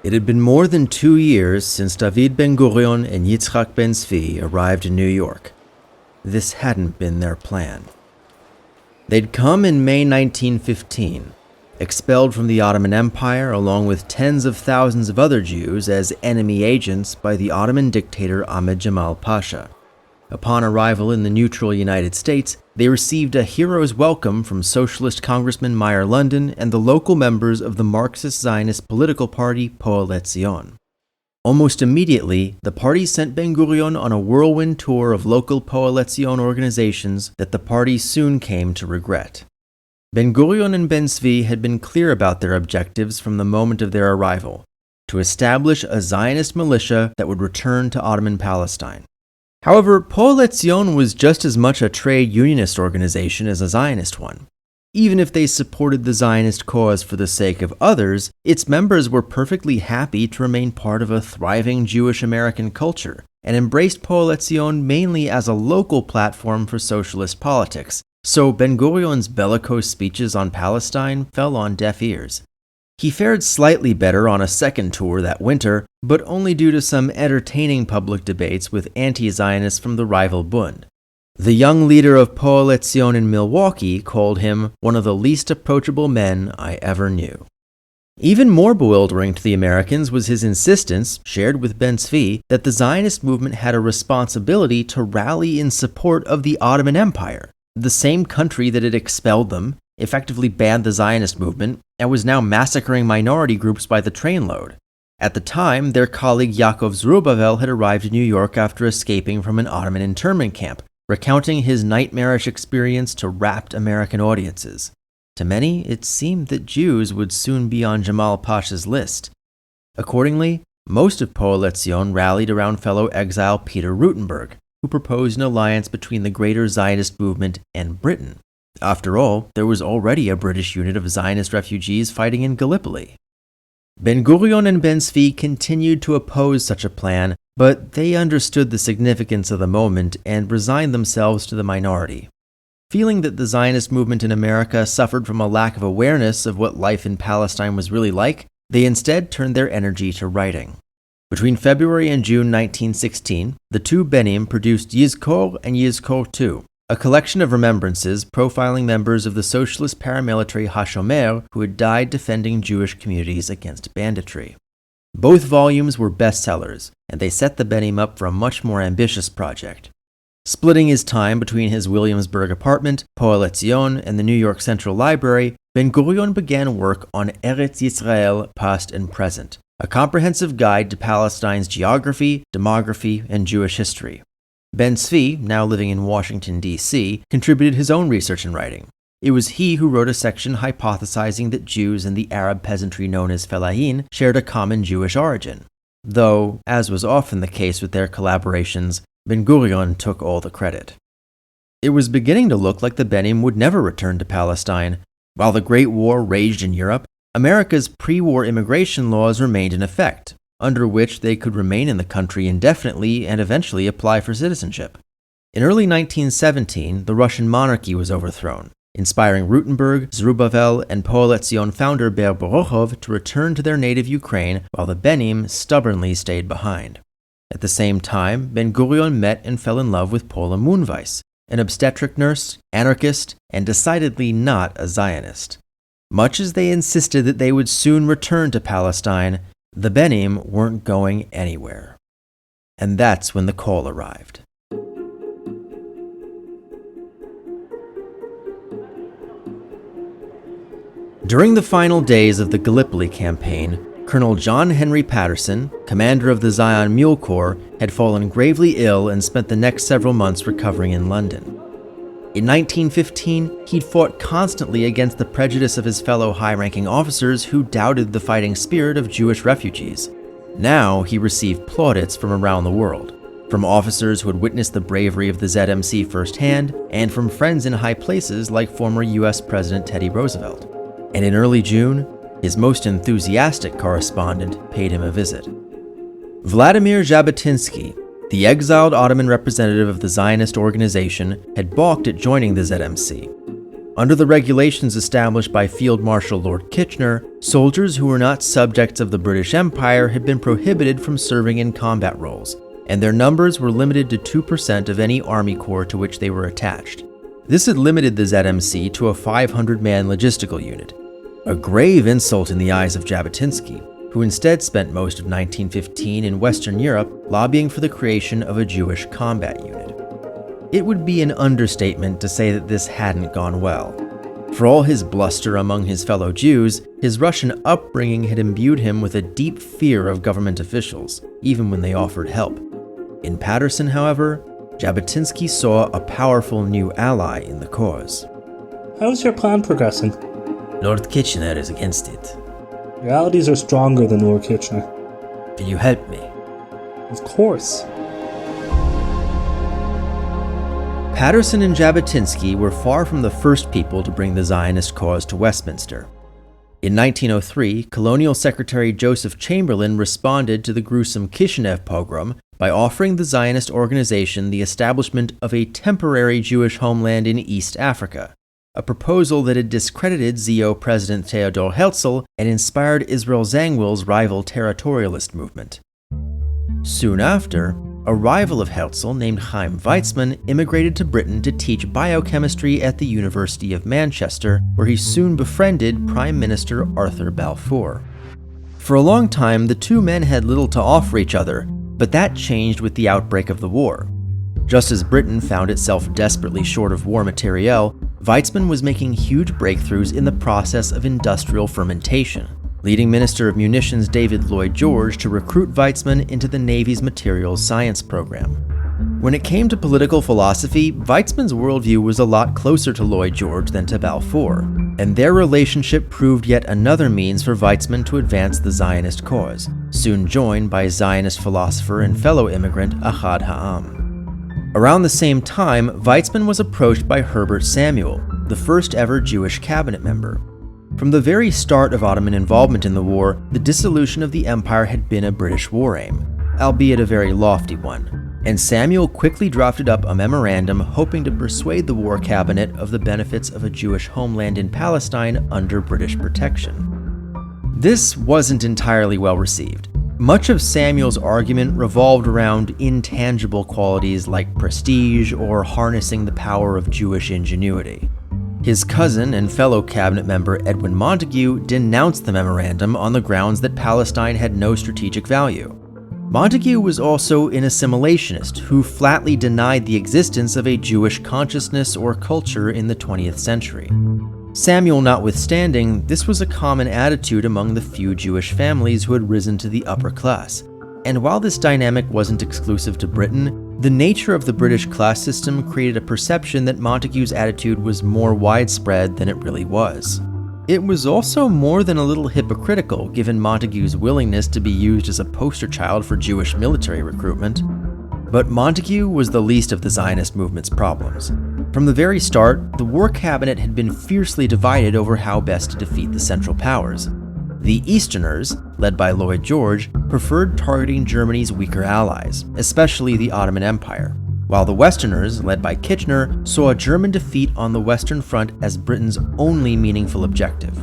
It had been more than 2 years since David Ben-Gurion and Yitzhak Ben-Zvi arrived in New York. This hadn't been their plan. They'd come in May 1915, expelled from the Ottoman Empire along with tens of thousands of other Jews as enemy agents by the Ottoman dictator Ahmed Jamal Pasha. Upon arrival in the neutral United States, they received a hero's welcome from Socialist Congressman Meyer London and the local members of the Marxist-Zionist political party Poale Zion. Almost immediately, the party sent Ben-Gurion on a whirlwind tour of local Poale Zion organizations that the party soon came to regret. Ben-Gurion and Ben-Zvi had been clear about their objectives from the moment of their arrival: to establish a Zionist militia that would return to Ottoman Palestine. However, Poale Zion was just as much a trade unionist organization as a Zionist one. Even if they supported the Zionist cause for the sake of others, its members were perfectly happy to remain part of a thriving Jewish American culture, and embraced Poale Zion mainly as a local platform for socialist politics, so Ben-Gurion's bellicose speeches on Palestine fell on deaf ears. He fared slightly better on a second tour that winter, but only due to some entertaining public debates with anti-Zionists from the rival Bund. The young leader of Poale Zion in Milwaukee called him one of the least approachable men I ever knew. Even more bewildering to the Americans was his insistence, shared with Ben-Zvi, that the Zionist movement had a responsibility to rally in support of the Ottoman Empire, the same country that had expelled them, effectively banned the Zionist movement, and was now massacring minority groups by the trainload. At the time, their colleague Yaakov Zerubbabel had arrived in New York after escaping from an Ottoman internment camp, recounting his nightmarish experience to rapt American audiences. To many, it seemed that Jews would soon be on Jamal Pasha's list. Accordingly, most of Poale Zion rallied around fellow exile Peter Rutenberg, who proposed an alliance between the greater Zionist movement and Britain. After all, there was already a British unit of Zionist refugees fighting in Gallipoli. Ben-Gurion and Ben-Zvi continued to oppose such a plan, but they understood the significance of the moment and resigned themselves to the minority. Feeling that the Zionist movement in America suffered from a lack of awareness of what life in Palestine was really like, they instead turned their energy to writing. Between February and June 1916, the two Benim produced Yizkor and Yizkor II, a collection of remembrances profiling members of the socialist paramilitary HaShomer who had died defending Jewish communities against banditry. Both volumes were bestsellers, and they set the Benim up for a much more ambitious project. Splitting his time between his Williamsburg apartment, Poale Zion, and the New York Central Library, Ben-Gurion began work on Eretz Yisrael, Past and Present, a comprehensive guide to Palestine's geography, demography, and Jewish history. Ben-Zvi, now living in Washington, D.C., contributed his own research and writing. It was he who wrote a section hypothesizing that Jews and the Arab peasantry known as Fellahin shared a common Jewish origin. Though, as was often the case with their collaborations, Ben-Gurion took all the credit. It was beginning to look like the Benim would never return to Palestine. While the Great War raged in Europe, America's pre-war immigration laws remained in effect, under which they could remain in the country indefinitely and eventually apply for citizenship. In early 1917, the Russian monarchy was overthrown, inspiring Rutenberg, Zerubbabel, and Poale Zion founder Ber Borochov to return to their native Ukraine while the Benim stubbornly stayed behind. At the same time, Ben-Gurion met and fell in love with Paula Moonweiss, an obstetric nurse, anarchist, and decidedly not a Zionist. Much as they insisted that they would soon return to Palestine, the Benim weren't going anywhere. And that's when the call arrived. During the final days of the Gallipoli campaign, Colonel John Henry Patterson, commander of the Zion Mule Corps, had fallen gravely ill and spent the next several months recovering in London. In 1915, he'd fought constantly against the prejudice of his fellow high-ranking officers who doubted the fighting spirit of Jewish refugees. Now he received plaudits from around the world, from officers who had witnessed the bravery of the ZMC firsthand, and from friends in high places like former US President Teddy Roosevelt. And in early June, his most enthusiastic correspondent paid him a visit. Vladimir Jabotinsky, the exiled Ottoman representative of the Zionist organization, had balked at joining the ZMC. Under the regulations established by Field Marshal Lord Kitchener, soldiers who were not subjects of the British Empire had been prohibited from serving in combat roles, and their numbers were limited to 2% of any army corps to which they were attached. This had limited the ZMC to a 500-man logistical unit, a grave insult in the eyes of Jabotinsky, who instead spent most of 1915 in Western Europe lobbying for the creation of a Jewish combat unit. It would be an understatement to say that this hadn't gone well. For all his bluster among his fellow Jews, his Russian upbringing had imbued him with a deep fear of government officials, even when they offered help. In Patterson, however, Jabotinsky saw a powerful new ally in the cause. How's your plan progressing? Lord Kitchener is against it. Realities are stronger than Lord Kitchener. Can you help me? Of course. Patterson and Jabotinsky were far from the first people to bring the Zionist cause to Westminster. In 1903, Colonial Secretary Joseph Chamberlain responded to the gruesome Kishinev pogrom by offering the Zionist organization the establishment of a temporary Jewish homeland in East Africa, a proposal that had discredited ZO President Theodor Herzl and inspired Israel Zangwill's rival territorialist movement. Soon after, a rival of Herzl named Chaim Weizmann immigrated to Britain to teach biochemistry at the University of Manchester, where he soon befriended Prime Minister Arthur Balfour. For a long time, the two men had little to offer each other, but that changed with the outbreak of the war. Just as Britain found itself desperately short of war materiel, Weizmann was making huge breakthroughs in the process of industrial fermentation, leading Minister of Munitions David Lloyd George to recruit Weizmann into the Navy's materials science program. When it came to political philosophy, Weizmann's worldview was a lot closer to Lloyd George than to Balfour, and their relationship proved yet another means for Weizmann to advance the Zionist cause, soon joined by Zionist philosopher and fellow immigrant Ahad Ha'am. Around the same time, Weizmann was approached by Herbert Samuel, the first ever Jewish cabinet member. From the very start of Ottoman involvement in the war, the dissolution of the empire had been a British war aim, albeit a very lofty one, and Samuel quickly drafted up a memorandum hoping to persuade the war cabinet of the benefits of a Jewish homeland in Palestine under British protection. This wasn't entirely well received. Much of Samuel's argument revolved around intangible qualities like prestige or harnessing the power of Jewish ingenuity. His cousin and fellow cabinet member Edwin Montagu denounced the memorandum on the grounds that Palestine had no strategic value. Montagu was also an assimilationist who flatly denied the existence of a Jewish consciousness or culture in the 20th century. Samuel notwithstanding, this was a common attitude among the few Jewish families who had risen to the upper class. And while this dynamic wasn't exclusive to Britain, the nature of the British class system created a perception that Montagu's attitude was more widespread than it really was. It was also more than a little hypocritical given Montagu's willingness to be used as a poster child for Jewish military recruitment. But Montagu was the least of the Zionist movement's problems. From the very start, the war cabinet had been fiercely divided over how best to defeat the Central Powers. The Easterners, led by Lloyd George, preferred targeting Germany's weaker allies, especially the Ottoman Empire, while the Westerners, led by Kitchener, saw a German defeat on the Western Front as Britain's only meaningful objective.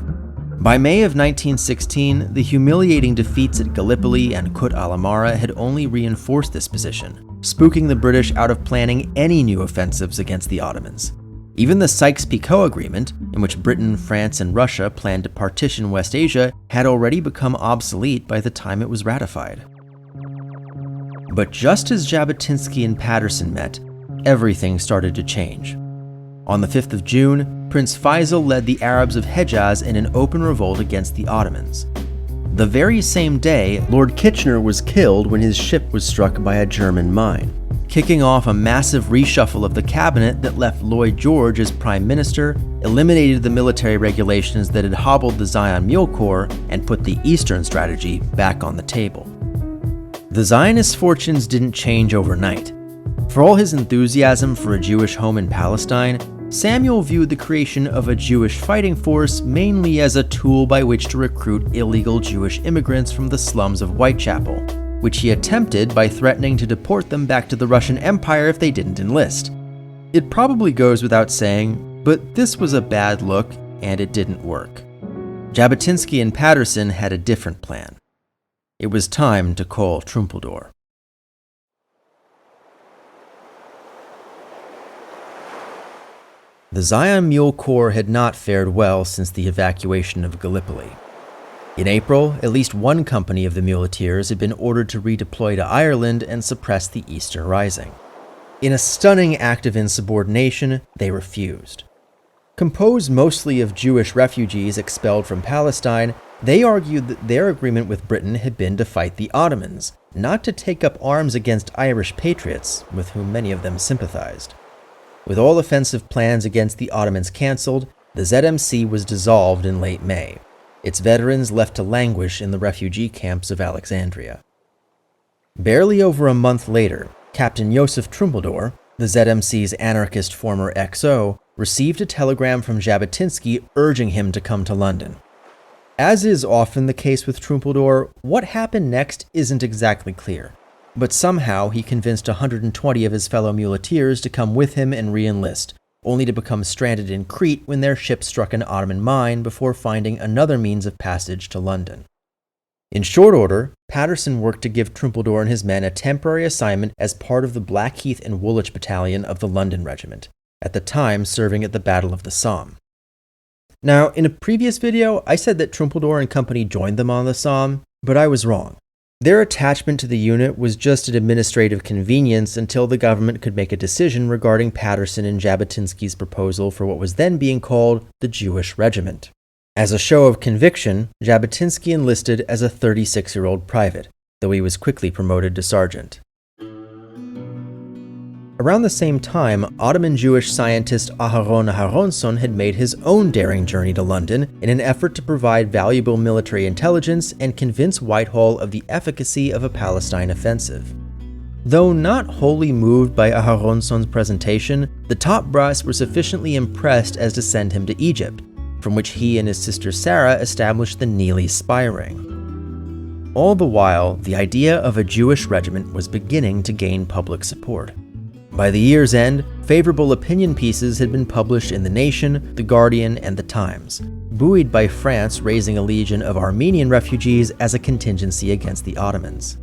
By May of 1916, the humiliating defeats at Gallipoli and Kut al-Amara had only reinforced this position, spooking the British out of planning any new offensives against the Ottomans. Even the Sykes-Picot Agreement, in which Britain, France, and Russia planned to partition West Asia, had already become obsolete by the time it was ratified. But just as Jabotinsky and Patterson met, everything started to change. On the 5th of June, Prince Faisal led the Arabs of Hejaz in an open revolt against the Ottomans. The very same day, Lord Kitchener was killed when his ship was struck by a German mine, kicking off a massive reshuffle of the cabinet that left Lloyd George as Prime Minister, eliminated the military regulations that had hobbled the Zion Mule Corps, and put the Eastern strategy back on the table. The Zionist fortunes didn't change overnight. For all his enthusiasm for a Jewish home in Palestine, Samuel viewed the creation of a Jewish fighting force mainly as a tool by which to recruit illegal Jewish immigrants from the slums of Whitechapel, which he attempted by threatening to deport them back to the Russian Empire if they didn't enlist. It probably goes without saying, But this was a bad look, and it didn't work. Jabotinsky and Patterson had a different plan. It was time to call Trumpeldor. The Zion Mule Corps had not fared well since the evacuation of Gallipoli. In April, at least one company of the muleteers had been ordered to redeploy to Ireland and suppress the Eastern Rising. In a stunning act of insubordination, they refused. Composed mostly of Jewish refugees expelled from Palestine, they argued that their agreement with Britain had been to fight the Ottomans, not to take up arms against Irish patriots, with whom many of them sympathized. With all offensive plans against the Ottomans cancelled, the ZMC was dissolved in late May, its veterans left to languish in the refugee camps of Alexandria. Barely over a month later, Captain Josef Trumpeldor, the ZMC's anarchist former XO, received a telegram from Jabotinsky urging him to come to London. As is often the case with Trumpeldor, what happened next isn't exactly clear, but somehow he convinced 120 of his fellow muleteers to come with him and re-enlist, only to become stranded in Crete when their ship struck an Ottoman mine before finding another means of passage to London. In short order, Patterson worked to give Trumpeldor and his men a temporary assignment as part of the Blackheath and Woolwich Battalion of the London Regiment, at the time serving at the Battle of the Somme. Now, in a previous video, I said that Trumpeldor and company joined them on the Somme, but I was wrong. Their attachment to the unit was just an administrative convenience until the government could make a decision regarding Patterson and Jabotinsky's proposal for what was then being called the Jewish Regiment. As a show of conviction, Jabotinsky enlisted as a 36-year-old private, though he was quickly promoted to sergeant. Around the same time, Ottoman Jewish scientist Aharon Aharonson had made his own daring journey to London in an effort to provide valuable military intelligence and convince Whitehall of the efficacy of a Palestine offensive. Though not wholly moved by Aharonson's presentation, the top brass were sufficiently impressed as to send him to Egypt, from which he and his sister Sarah established the Neely spy ring. All the while, the idea of a Jewish regiment was beginning to gain public support. By the year's end, favorable opinion pieces had been published in The Nation, The Guardian, and The Times, buoyed by France raising a legion of Armenian refugees as a contingency against the Ottomans.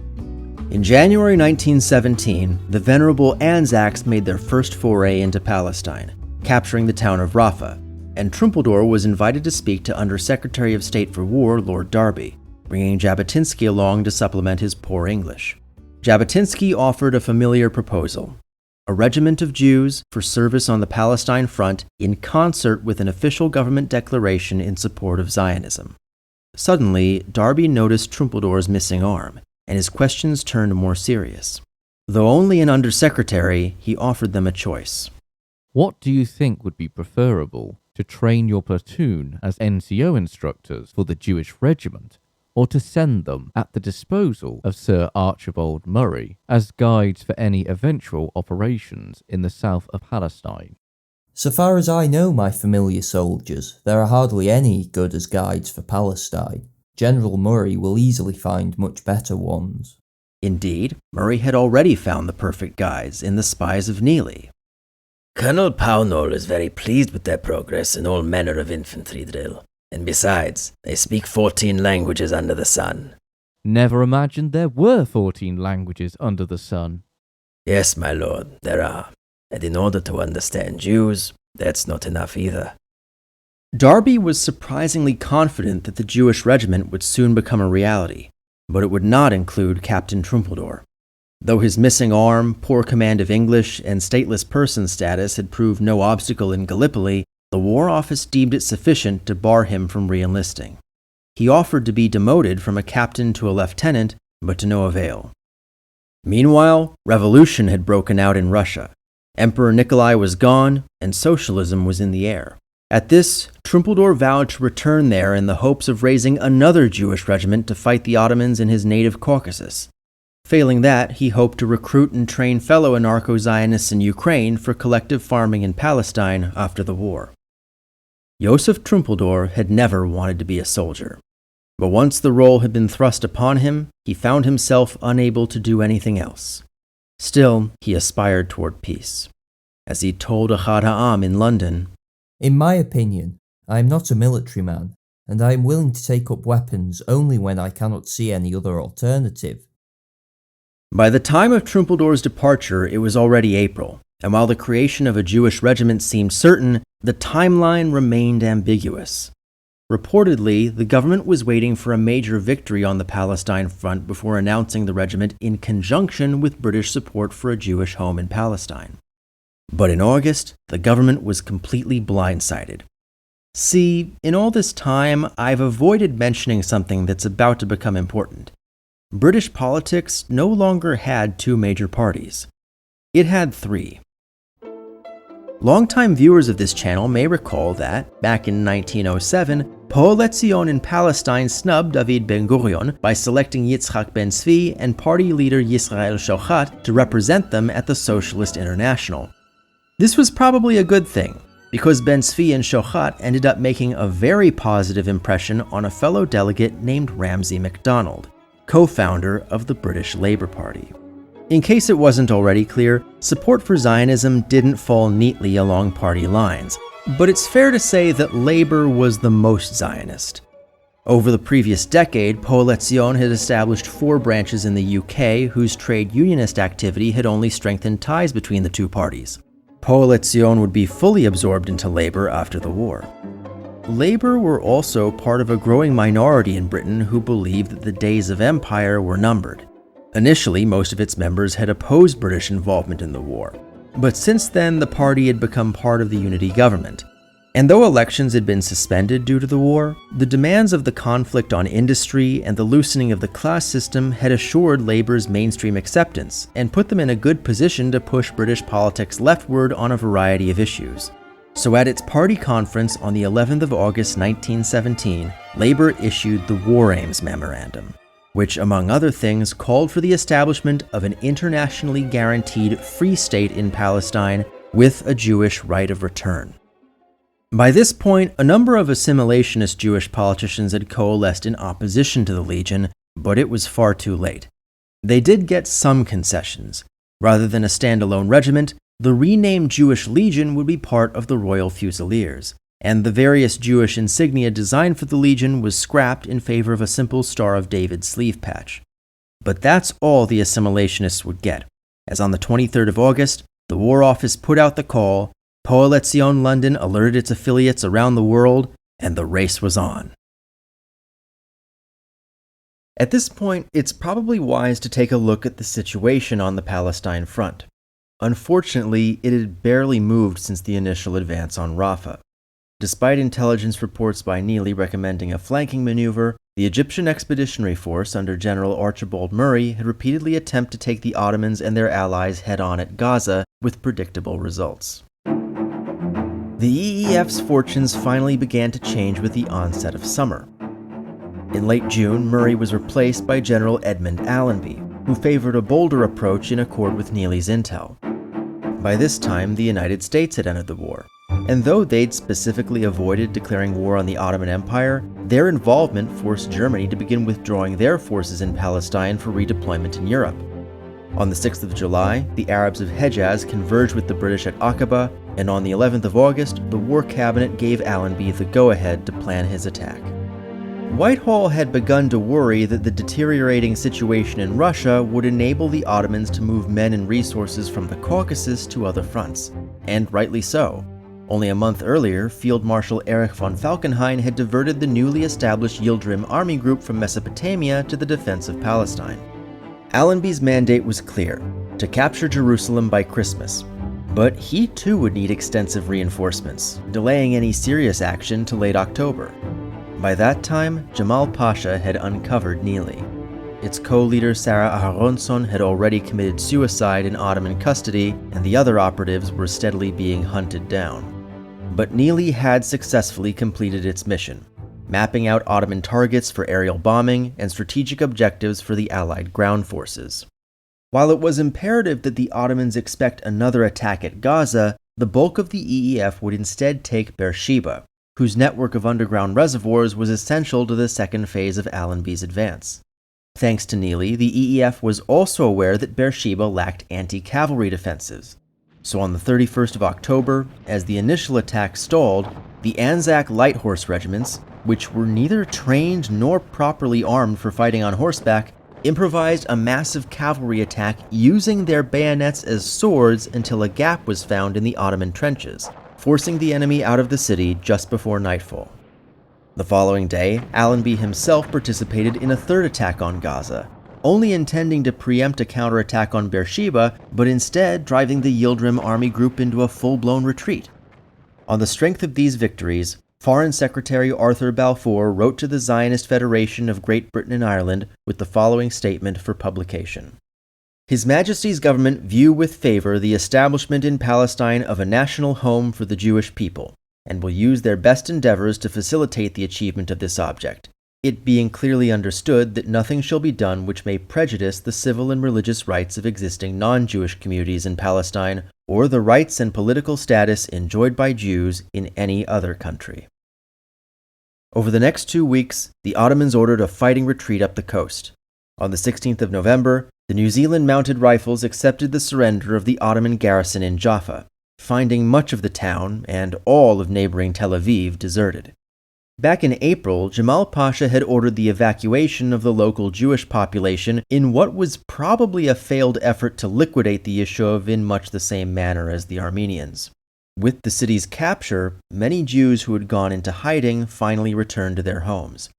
In January 1917, the venerable Anzacs made their first foray into Palestine, capturing the town of Rafah, and Trumpeldor was invited to speak to Under-Secretary of State for War Lord Derby, bringing Jabotinsky along to supplement his poor English. Jabotinsky offered a familiar proposal: a regiment of Jews for service on the Palestine front in concert with an official government declaration in support of Zionism. Suddenly, Derby noticed Trumpeldor's missing arm, and his questions turned more serious. Though only an undersecretary, he offered them a choice. What do you think would be preferable, to train your platoon as NCO instructors for the Jewish regiment, or to send them at the disposal of Sir Archibald Murray as guides for any eventual operations in the south of Palestine? So far as I know, my familiar soldiers, there are hardly any good as guides for Palestine. General Murray will easily find much better ones. Indeed, Murray had already found the perfect guides in the spies of Neely. Colonel Pownall is very pleased with their progress in all manner of infantry drill. And besides, they speak 14 languages under the sun. Never imagined there were 14 languages under the sun. Yes, my lord, there are. And in order to understand Jews, that's not enough either. Derby was surprisingly confident that the Jewish regiment would soon become a reality, but it would not include Captain Trumpeldor. Though his missing arm, poor command of English, and stateless person status had proved no obstacle in Gallipoli, the War Office deemed it sufficient to bar him from re-enlisting. He offered to be demoted from a captain to a lieutenant, but to no avail. Meanwhile, revolution had broken out in Russia. Emperor Nikolai was gone, and socialism was in the air. At this, Trumpeldor vowed to return there in the hopes of raising another Jewish regiment to fight the Ottomans in his native Caucasus. Failing that, he hoped to recruit and train fellow anarcho-Zionists in Ukraine for collective farming in Palestine after the war. Josef Trumpeldor had never wanted to be a soldier, but once the role had been thrust upon him, he found himself unable to do anything else. Still, he aspired toward peace. As he told Ahad Ha'am in London, In my opinion, I am not a military man, and I am willing to take up weapons only when I cannot see any other alternative. By the time of Trumpeldor's departure, it was already April, and while the creation of a Jewish regiment seemed certain, the timeline remained ambiguous. Reportedly, the government was waiting for a major victory on the Palestine front before announcing the regiment in conjunction with British support for a Jewish home in Palestine. But in August, the government was completely blindsided. See, in all this time, I've avoided mentioning something that's about to become important. British politics no longer had two major parties. It had three. Longtime viewers of this channel may recall that, back in 1907, Poale Zion in Palestine snubbed David Ben-Gurion by selecting Yitzhak Ben-Zvi and party leader Yisrael Shochat to represent them at the Socialist International. This was probably a good thing, because Ben-Zvi and Shochat ended up making a very positive impression on a fellow delegate named Ramsay MacDonald, co-founder of the British Labour Party. In case it wasn't already clear, support for Zionism didn't fall neatly along party lines, but it's fair to say that Labour was the most Zionist. Over the previous decade, Poale Zion had established 4 branches in the UK whose trade unionist activity had only strengthened ties between the two parties. Poale Zion would be fully absorbed into Labour after the war. Labour were also part of a growing minority in Britain who believed that the days of empire were numbered. Initially, most of its members had opposed British involvement in the war, but since then the party had become part of the unity government. And though elections had been suspended due to the war, the demands of the conflict on industry and the loosening of the class system had assured Labour's mainstream acceptance and put them in a good position to push British politics leftward on a variety of issues. So at its party conference on the 11th of August 1917, Labour issued the War Aims Memorandum, which, among other things, called for the establishment of an internationally guaranteed free state in Palestine with a Jewish right of return. By this point, a number of assimilationist Jewish politicians had coalesced in opposition to the Legion, but it was far too late. They did get some concessions. Rather than a standalone regiment, the renamed Jewish Legion would be part of the Royal Fusiliers, and the various Jewish insignia designed for the Legion was scrapped in favor of a simple Star of David sleeve patch. But that's all the assimilationists would get, as on the 23rd of August, the War Office put out the call, Poale Zion London alerted its affiliates around the world, and the race was on. At this point, it's probably wise to take a look at the situation on the Palestine front. Unfortunately, it had barely moved since the initial advance on Rafah. Despite intelligence reports by Neely recommending a flanking maneuver, the Egyptian Expeditionary Force under General Archibald Murray had repeatedly attempted to take the Ottomans and their allies head-on at Gaza with predictable results. The EEF's fortunes finally began to change with the onset of summer. In late June, Murray was replaced by General Edmund Allenby, who favored a bolder approach in accord with Neely's intel. By this time, the United States had entered the war, and though they'd specifically avoided declaring war on the Ottoman Empire, their involvement forced Germany to begin withdrawing their forces in Palestine for redeployment in Europe. On the 6th of July, the Arabs of Hejaz converged with the British at Aqaba, and on the 11th of August, the War Cabinet gave Allenby the go-ahead to plan his attack. Whitehall had begun to worry that the deteriorating situation in Russia would enable the Ottomans to move men and resources from the Caucasus to other fronts, and rightly so. Only a month earlier, Field Marshal Erich von Falkenhayn had diverted the newly established Yildirim army group from Mesopotamia to the defense of Palestine. Allenby's mandate was clear, to capture Jerusalem by Christmas. But he too would need extensive reinforcements, delaying any serious action to late October. By that time, Jamal Pasha had uncovered Neely. Its co-leader Sarah Aharonson had already committed suicide in Ottoman custody, and the other operatives were steadily being hunted down. But Neely had successfully completed its mission, mapping out Ottoman targets for aerial bombing and strategic objectives for the Allied ground forces. While it was imperative that the Ottomans expect another attack at Gaza, the bulk of the EEF would instead take Beersheba, whose network of underground reservoirs was essential to the second phase of Allenby's advance. Thanks to Neely, the EEF was also aware that Beersheba lacked anti-cavalry defenses. So on the 31st of October, as the initial attack stalled, the Anzac Light Horse regiments, which were neither trained nor properly armed for fighting on horseback, improvised a massive cavalry attack using their bayonets as swords until a gap was found in the Ottoman trenches, forcing the enemy out of the city just before nightfall. The following day, Allenby himself participated in a third attack on Gaza, only intending to preempt a counterattack on Beersheba, but instead driving the Yildirim army group into a full-blown retreat. On the strength of these victories, Foreign Secretary Arthur Balfour wrote to the Zionist Federation of Great Britain and Ireland with the following statement for publication. His Majesty's government view with favor the establishment in Palestine of a national home for the Jewish people, and will use their best endeavors to facilitate the achievement of this object, it being clearly understood that nothing shall be done which may prejudice the civil and religious rights of existing non-Jewish communities in Palestine, or the rights and political status enjoyed by Jews in any other country. Over the next 2 weeks, the Ottomans ordered a fighting retreat up the coast. On the 16th of November, the New Zealand Mounted Rifles accepted the surrender of the Ottoman garrison in Jaffa, finding much of the town and all of neighboring Tel Aviv deserted. Back in April, Jamal Pasha had ordered the evacuation of the local Jewish population in what was probably a failed effort to liquidate the Yishuv in much the same manner as the Armenians. With the city's capture, many Jews who had gone into hiding finally returned to their homes.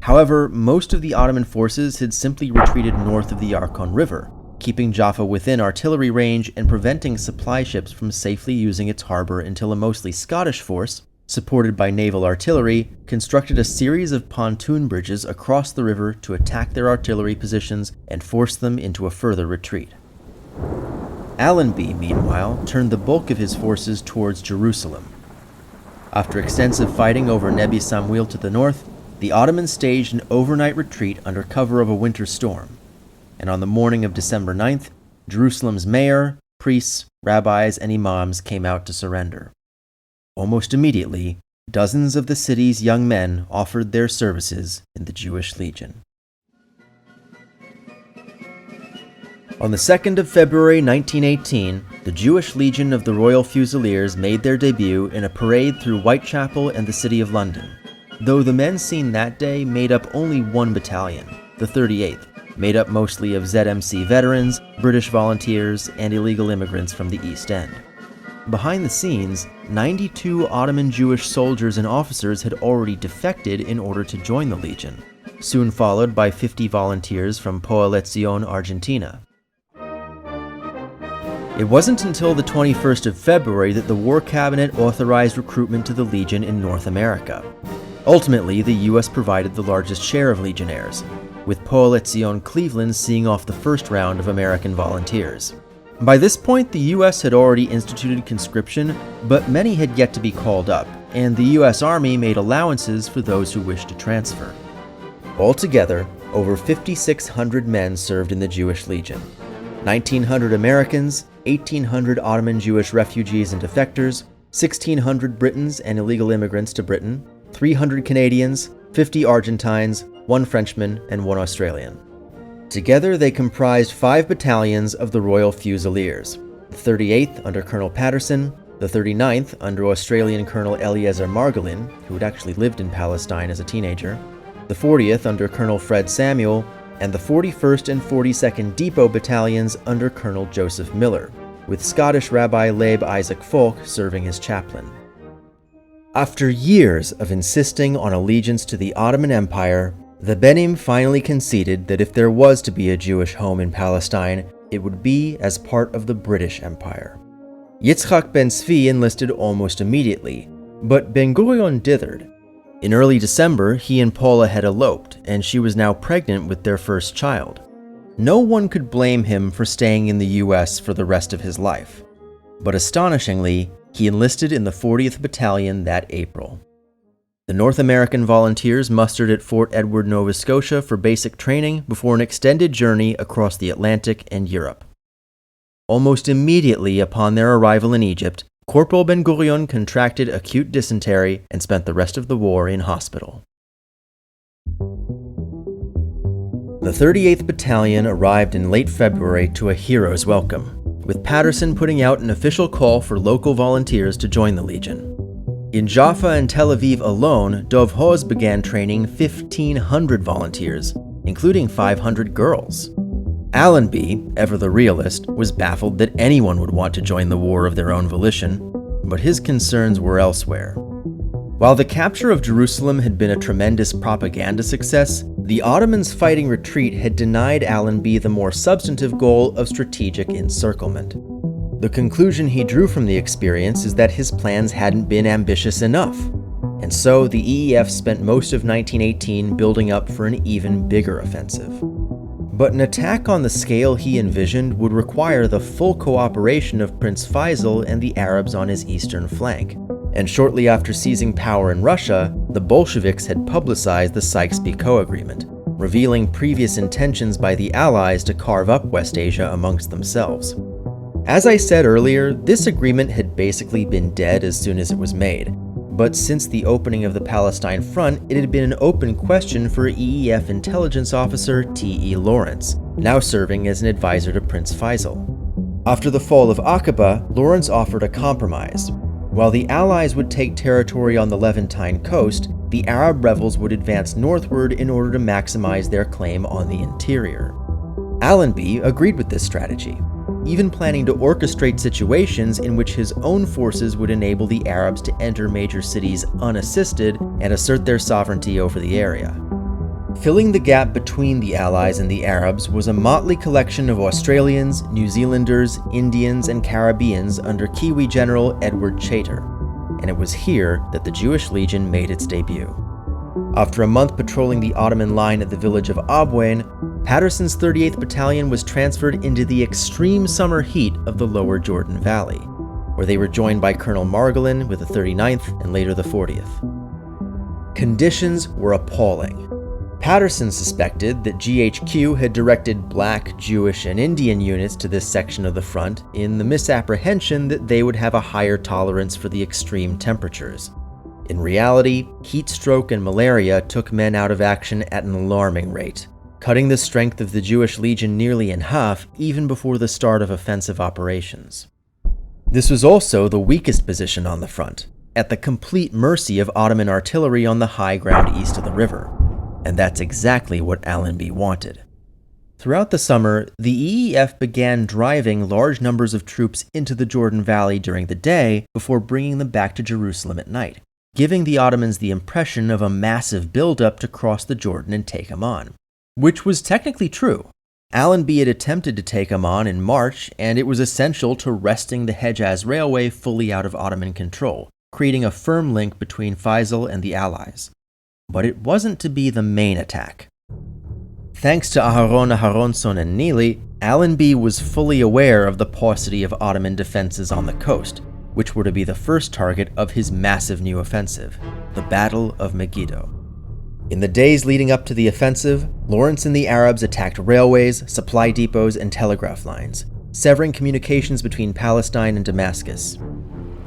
However, most of the Ottoman forces had simply retreated north of the Yarkon River, keeping Jaffa within artillery range and preventing supply ships from safely using its harbor until a mostly Scottish force, supported by naval artillery, constructed a series of pontoon bridges across the river to attack their artillery positions and force them into a further retreat. Allenby, meanwhile, turned the bulk of his forces towards Jerusalem. After extensive fighting over Nebi Samuel to the north, the Ottomans staged an overnight retreat under cover of a winter storm, and on the morning of December 9th, Jerusalem's mayor, priests, rabbis, and imams came out to surrender. Almost immediately, dozens of the city's young men offered their services in the Jewish Legion. On the 2nd of February 1918, the Jewish Legion of the Royal Fusiliers made their debut in a parade through Whitechapel and the City of London, though the men seen that day made up only one battalion, the 38th, made up mostly of ZMC veterans, British volunteers, and illegal immigrants from the East End. Behind the scenes, 92 Ottoman Jewish soldiers and officers had already defected in order to join the Legion, soon followed by 50 volunteers from Coalizione Argentina. It wasn't until the 21st of February that the War Cabinet authorized recruitment to the Legion in North America. Ultimately, the U.S. provided the largest share of legionnaires, with Coalizione Cleveland seeing off the first round of American volunteers. By this point, the U.S. had already instituted conscription, but many had yet to be called up, and the U.S. Army made allowances for those who wished to transfer. Altogether, over 5,600 men served in the Jewish Legion. 1,900 Americans, 1,800 Ottoman Jewish refugees and defectors, 1,600 Britons and illegal immigrants to Britain, 300 Canadians, 50 Argentines, 1 Frenchman, and 1 Australian. Together, they comprised 5 battalions of the Royal Fusiliers, the 38th under Colonel Patterson, the 39th under Australian Colonel Eliezer Margolin, who had actually lived in Palestine as a teenager, the 40th under Colonel Fred Samuel, and the 41st and 42nd Depot Battalions under Colonel Joseph Miller, with Scottish Rabbi Leib Isaac Falk serving as chaplain. After years of insisting on allegiance to the Ottoman Empire, the Benim finally conceded that if there was to be a Jewish home in Palestine, it would be as part of the British Empire. Yitzhak Ben Zvi enlisted almost immediately, but Ben-Gurion dithered. In early December, he and Paula had eloped, and she was now pregnant with their first child. No one could blame him for staying in the U.S. for the rest of his life. But astonishingly, he enlisted in the 40th Battalion that April. The North American volunteers mustered at Fort Edward, Nova Scotia for basic training before an extended journey across the Atlantic and Europe. Almost immediately upon their arrival in Egypt, Corporal Ben-Gurion contracted acute dysentery and spent the rest of the war in hospital. The 38th Battalion arrived in late February to a hero's welcome, with Patterson putting out an official call for local volunteers to join the Legion. In Jaffa and Tel Aviv alone, Dov Hoz began training 1,500 volunteers, including 500 girls. Allenby, ever the realist, was baffled that anyone would want to join the war of their own volition, but his concerns were elsewhere. While the capture of Jerusalem had been a tremendous propaganda success, the Ottomans' fighting retreat had denied Allenby the more substantive goal of strategic encirclement. The conclusion he drew from the experience is that his plans hadn't been ambitious enough, and so the EEF spent most of 1918 building up for an even bigger offensive. But an attack on the scale he envisioned would require the full cooperation of Prince Faisal and the Arabs on his eastern flank. And shortly after seizing power in Russia, the Bolsheviks had publicized the Sykes-Picot Agreement, revealing previous intentions by the Allies to carve up West Asia amongst themselves. As I said earlier, this agreement had basically been dead as soon as it was made, but since the opening of the Palestine front, it had been an open question for EEF intelligence officer T.E. Lawrence, now serving as an advisor to Prince Faisal. After the fall of Aqaba, Lawrence offered a compromise. While the Allies would take territory on the Levantine coast, the Arab rebels would advance northward in order to maximize their claim on the interior. Allenby agreed with this strategy, even planning to orchestrate situations in which his own forces would enable the Arabs to enter major cities unassisted and assert their sovereignty over the area. Filling the gap between the Allies and the Arabs was a motley collection of Australians, New Zealanders, Indians, and Caribbeans under Kiwi General Edward Chater, and it was here that the Jewish Legion made its debut. After a month patrolling the Ottoman line at the village of Abwain, Patterson's 38th Battalion was transferred into the extreme summer heat of the lower Jordan Valley, where they were joined by Colonel Margolin with the 39th and later the 40th. Conditions were appalling. Patterson suspected that GHQ had directed Black, Jewish, and Indian units to this section of the front in the misapprehension that they would have a higher tolerance for the extreme temperatures. In reality, heat stroke and malaria took men out of action at an alarming rate, cutting the strength of the Jewish Legion nearly in half even before the start of offensive operations. This was also the weakest position on the front, at the complete mercy of Ottoman artillery on the high ground east of the river. And that's exactly what Allenby wanted. Throughout the summer, the EEF began driving large numbers of troops into the Jordan Valley during the day before bringing them back to Jerusalem at night, giving the Ottomans the impression of a massive buildup to cross the Jordan and take Amman, which was technically true. Allenby had attempted to take Amman in March, and it was essential to wresting the Hejaz Railway fully out of Ottoman control, creating a firm link between Faisal and the Allies. But it wasn't to be the main attack. Thanks to Aharon Aharonson and Neely, Allenby was fully aware of the paucity of Ottoman defenses on the coast, which were to be the first target of his massive new offensive, the Battle of Megiddo. In the days leading up to the offensive, Lawrence and the Arabs attacked railways, supply depots, and telegraph lines, severing communications between Palestine and Damascus.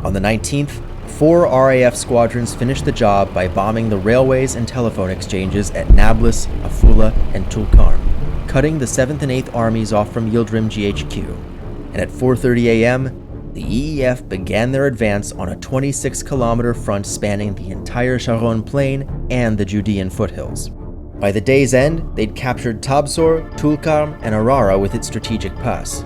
On the 19th, 4 RAF squadrons finished the job by bombing the railways and telephone exchanges at Nablus, Afula, and Tulkarm, cutting the 7th and 8th Armies off from Yildirim GHQ. And at 4:30 a.m., the EEF began their advance on a 26-kilometer front spanning the entire Sharon Plain and the Judean foothills. By the day's end, they'd captured Tabsor, Tulkarm, and Arara with its strategic pass.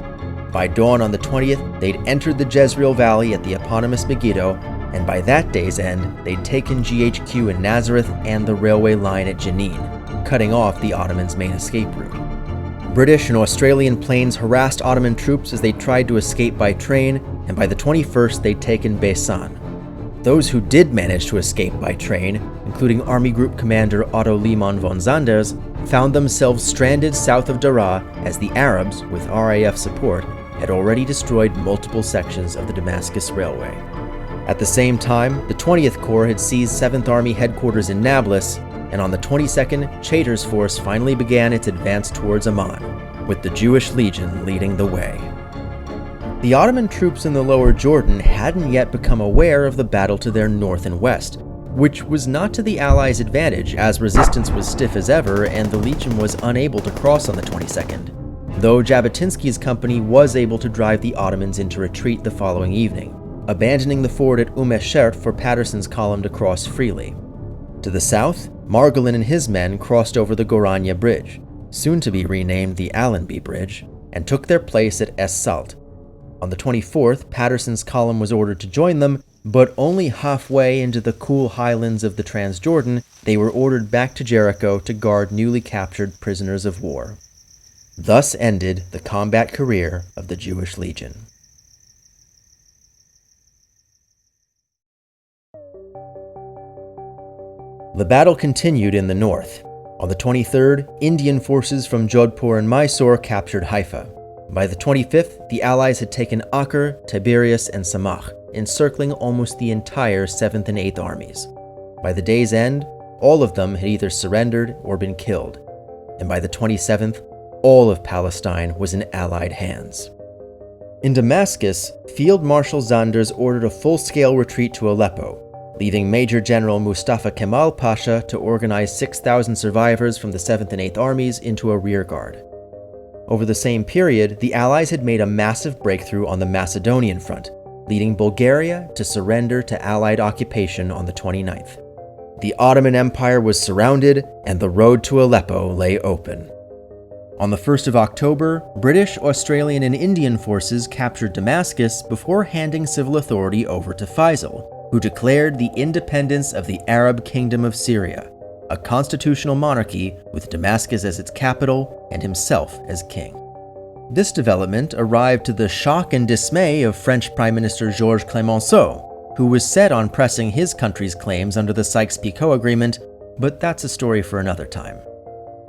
By dawn on the 20th, they'd entered the Jezreel Valley at the eponymous Megiddo, and by that day's end, they'd taken GHQ in Nazareth and the railway line at Jenin, cutting off the Ottomans' main escape route. British and Australian planes harassed Ottoman troops as they tried to escape by train, and by the 21st, they'd taken Beisan. Those who did manage to escape by train, including Army Group Commander Otto Liman von Sanders, found themselves stranded south of Daraa as the Arabs, with RAF support, had already destroyed multiple sections of the Damascus Railway. At the same time, the 20th Corps had seized 7th Army headquarters in Nablus, and on the 22nd, Chater's force finally began its advance towards Amman, with the Jewish Legion leading the way. The Ottoman troops in the lower Jordan hadn't yet become aware of the battle to their north and west, which was not to the Allies' advantage as resistance was stiff as ever and the Legion was unable to cross on the 22nd. though Jabotinsky's company was able to drive the Ottomans into retreat the following evening, abandoning the ford at Umeshert for Patterson's column to cross freely. To the south, Margolin and his men crossed over the Gorania Bridge, soon to be renamed the Allenby Bridge, and took their place at Es Salt. On the 24th, Patterson's column was ordered to join them, but only halfway into the cool highlands of the Transjordan, they were ordered back to Jericho to guard newly captured prisoners of war. Thus ended the combat career of the Jewish Legion. The battle continued in the north. On the 23rd, Indian forces from Jodhpur and Mysore captured Haifa. By the 25th, the Allies had taken Acre, Tiberias, and Samach, encircling almost the entire 7th and 8th armies. By the day's end, all of them had either surrendered or been killed. And by the 27th, all of Palestine was in Allied hands. In Damascus, Field Marshal Zanders ordered a full-scale retreat to Aleppo, leaving Major General Mustafa Kemal Pasha to organize 6,000 survivors from the 7th and 8th armies into a rearguard. Over the same period, the Allies had made a massive breakthrough on the Macedonian front, leading Bulgaria to surrender to Allied occupation on the 29th. The Ottoman Empire was surrounded, and the road to Aleppo lay open. On the 1st of October, British, Australian, and Indian forces captured Damascus before handing civil authority over to Faisal, who declared the independence of the Arab Kingdom of Syria, a constitutional monarchy with Damascus as its capital and himself as king. This development arrived to the shock and dismay of French Prime Minister Georges Clemenceau, who was set on pressing his country's claims under the Sykes-Picot Agreement, but that's a story for another time.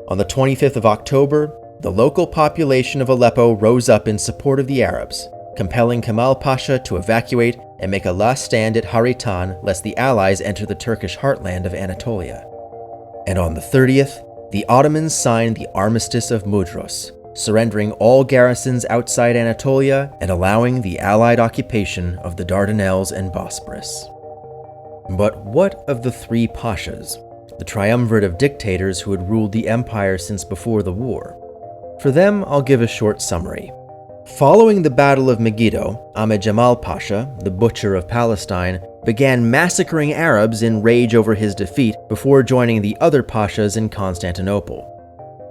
On the 25th of October, the local population of Aleppo rose up in support of the Arabs, compelling Kemal Pasha to evacuate and make a last stand at Haritan lest the Allies enter the Turkish heartland of Anatolia. And on the 30th, the Ottomans signed the Armistice of Mudros, surrendering all garrisons outside Anatolia and allowing the Allied occupation of the Dardanelles and Bosporus. But what of the three pashas, the triumvirate of dictators who had ruled the empire since before the war? For them, I'll give a short summary. Following the Battle of Megiddo, Ahmed Jamal Pasha, the Butcher of Palestine, began massacring Arabs in rage over his defeat before joining the other pashas in Constantinople.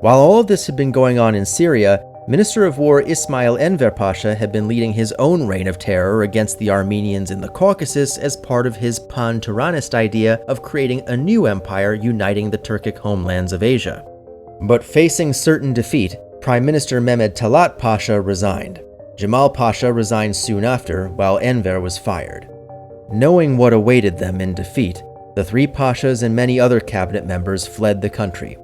While all of this had been going on in Syria, Minister of War Ismail Enver Pasha had been leading his own reign of terror against the Armenians in the Caucasus as part of his pan-Turanist idea of creating a new empire uniting the Turkic homelands of Asia. But facing certain defeat, Prime Minister Mehmed Talat Pasha resigned. Jamal Pasha resigned soon after, while Enver was fired. Knowing what awaited them in defeat, the three pashas and many other cabinet members fled the country.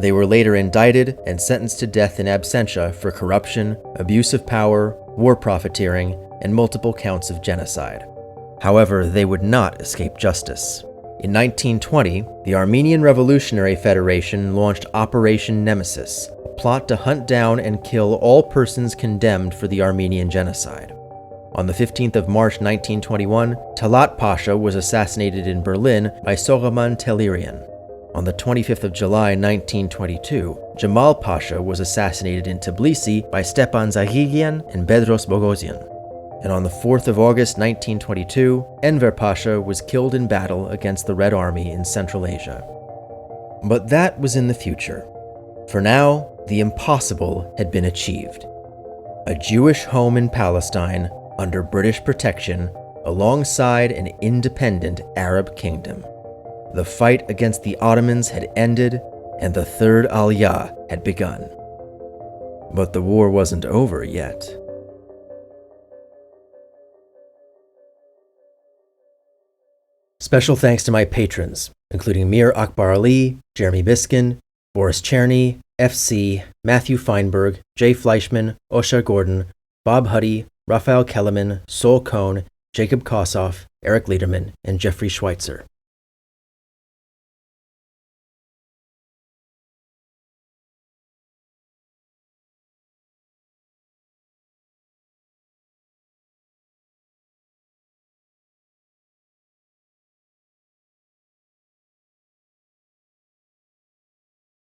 They were later indicted and sentenced to death in absentia for corruption, abuse of power, war profiteering, and multiple counts of genocide. However, they would not escape justice. In 1920, the Armenian Revolutionary Federation launched Operation Nemesis, a plot to hunt down and kill all persons condemned for the Armenian genocide. On the 15th of March 1921, Talat Pasha was assassinated in Berlin by Soghomon Tehlirian. On the 25th of July 1922, Jamal Pasha was assassinated in Tbilisi by Stepan Zaghighian and Bedros Boghossian. And on the 4th of August 1922, Enver Pasha was killed in battle against the Red Army in Central Asia. But that was in the future. For now, the impossible had been achieved. A Jewish home in Palestine under British protection alongside an independent Arab kingdom. The fight against the Ottomans had ended and the Third Aliyah had begun. But the war wasn't over yet. Special thanks to my patrons, including Mir Akbar Ali, Jeremy Biskin, Boris Cherny, FC, Matthew Feinberg, Jay Fleischman, Osha Gordon, Bob Huddy, Raphael Kellerman, Sol Cohn, Jacob Kossoff, Eric Lederman, and Jeffrey Schweitzer.